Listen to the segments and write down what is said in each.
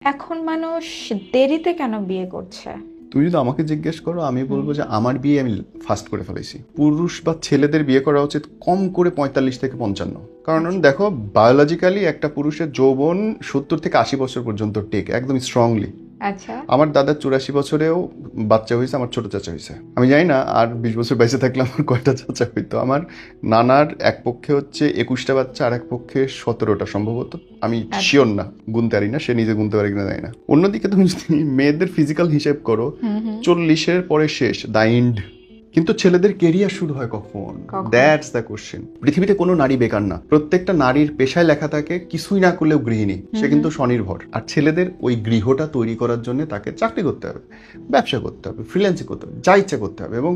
এখন মানুষ দেরিতে কেন বিয়ে করছে? তুমি যদি আমাকে জিজ্ঞেস করো আমি বলবো যে আমার বিয়ে আমি ফাস্ট করে ফেলেছি। পুরুষ বা ছেলেদের বিয়ে করা উচিত কম করে 45 থেকে 55। কারণ দেখো, বায়োলজিক্যালি একটা পুরুষের যৌবন 70 থেকে 80 বছর পর্যন্ত টেক একদম স্ট্রংলি। আচ্ছা। আমার দাদার 84 বছরেও বাচ্চা হয়েছে, আমার ছোট চাচা হয়েছে। আমি জানি না আর 20 বছর বেঁচে থাকলে আমার কয়টা চাচা হইতো। আমার নানার এক পক্ষে হচ্ছে 21টা বাচ্চা, আর এক পক্ষে 17টা সম্ভবত। আমি শিওর না, গুনতে পারি না, সে নিজে গুনতে পারে কিনা জানি না। অন্যদিকে তুমি যদি মেয়েদের ফিজিক্যাল হিসেব করো, 40-এর পরে শেষ, দ্য এন্ড। কিন্তু ছেলেদের কেরিয়ার শুরু হয় কখন? That's the question. পৃথিবীতে কোনো নারী বেকার না, প্রত্যেকটা নারীর পেশায় লেখা থাকে কিছুই না করলেও গৃহিণী, সে কিন্তু স্বনির্ভর। আর ছেলেদের ওই গৃহটা তৈরি করার জন্য তাকে চাকরি করতে হবে, ব্যবসা করতে হবে, ফ্রিল্যান্সিং করতে হবে, যা ইচ্ছা করতে হবে। এবং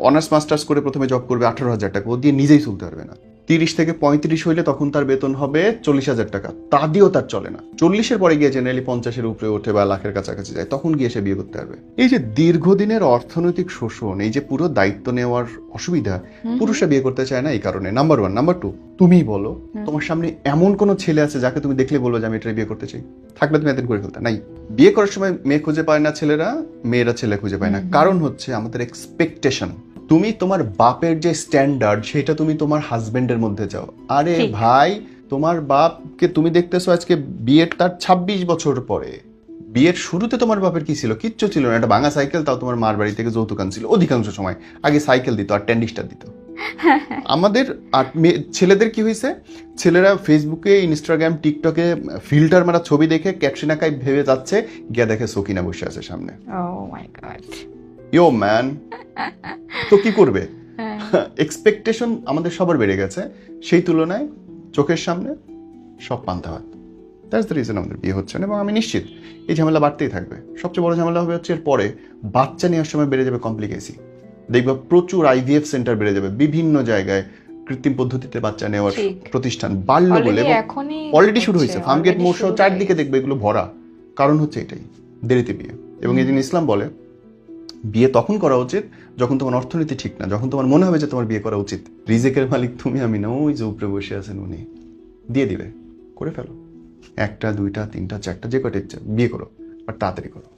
অনার্স মাস্টার্স করে প্রথমে জব করবে 18,000 টাকা, ও দিয়ে নিজেই চলতে পারবে না। 30 থেকে 35 হইলে তখন তার বেতন হবে 40,000 টাকা, তা দিয়েও তার চলে না। 40-এর পরে গিয়ে জেনারেলি 50-এর উপরে ওঠে বা লাখের কাছাকাছি যায়, তখন গিয়ে সে বিয়ে করতে পারবে। এই যে দীর্ঘদিনের অর্থনৈতিক শোষণ, এই যে পুরো দায়িত্ব নেওয়ার অসুবিধা, পুরুষরা বিয়ে করতে চায় না এই কারণে। নাম্বার 1। নাম্বার 2, তুমিই বলো তোমার সামনে এমন কোন ছেলে আছে যাকে তুমি দেখলে বলবো যে আমি এটা বিয়ে করতে চাই? থাকলে তুমি এতদিন করে ফেলতে নাই। বিয়ে করার সময় মেয়ে খুঁজে পায় না ছেলেরা, মেয়েরা ছেলে খুঁজে পায় না। কারণ হচ্ছে আমাদের এক্সপেকটেশন। তুমি তোমার বাপের যে স্ট্যান্ডার্ড সেটা তুমি তোমার হাজবেন্ডের মধ্যে চাও। আরে ভাই, তোমার বাপকে তুমি দেখতেছো আজকে বিয়ের তার 26 বছর পরে। বিয়ের শুরুতে তোমার বাপের কি ছিল? কিচ্ছু ছিল না, একটা ভাঙা সাইকেল, তাও তোমার মার বাড়ি থেকে যৌতুক আনছিল অধিকাংশ সময়। আগে সাইকেল দিত আর ট্যান্ডিস্টার দিত। আমাদের আর ছেলেদের কি হয়েছে? ছেলেরা ফেসবুকে, ইনস্টাগ্রাম, টিকটকে ফিল্টার মারা ছবি দেখে ক্যাপশন আঁকায় ভেবে যাচ্ছে, গিয়া দেখে সকিনা বসে আছে সামনে। ও মাই গড। ইয়ো ম্যান, তো কি করবে? এক্সপেকটেশন আমাদের সবার বেড়ে গেছে, সেই তুলনায় চোখের সামনে সব পান্তা ভাত। দ্যাটস দ্য রিজন আমাদের বিয়ে হচ্ছে না। এবং আমি নিশ্চিত এই ঝামেলা বাড়তেই থাকবে। সবচেয়ে বড় ঝামেলা হবে হচ্ছে এর পরে বাচ্চা নেওয়ার সময় বেড়ে যাবে কমপ্লিকেসি। দেখবা প্রচুর IVF সেন্টার বেড়ে যাবে বিভিন্ন জায়গায়, কৃত্রিম পদ্ধতিতে বাচ্চা নেওয়ার প্রতিষ্ঠান বাড়লো বলে। অলরেডি শুরু হয়েছে, ফার্মগেট মোর সহ চারদিকে দেখবে এগুলো ভরা। কারণ হচ্ছে এটাই, দেরিতে বিয়ে। এবং এই জন্য ইসলাম বলে বিয়ে তখন করা উচিত যখন তোমার অর্থনীতি ঠিক না, যখন তোমার মনে হবে যে তোমার বিয়ে করা উচিত। রিজেকের মালিক তুমি, আমি না, ওই যে উপরে বসে আছেন উনি দিয়ে দিবে। করে ফেলো, 1টা 2টা 3টা 4টা যে কটা ইচ্ছা বিয়ে করো, আর তাড়াতাড়ি করো।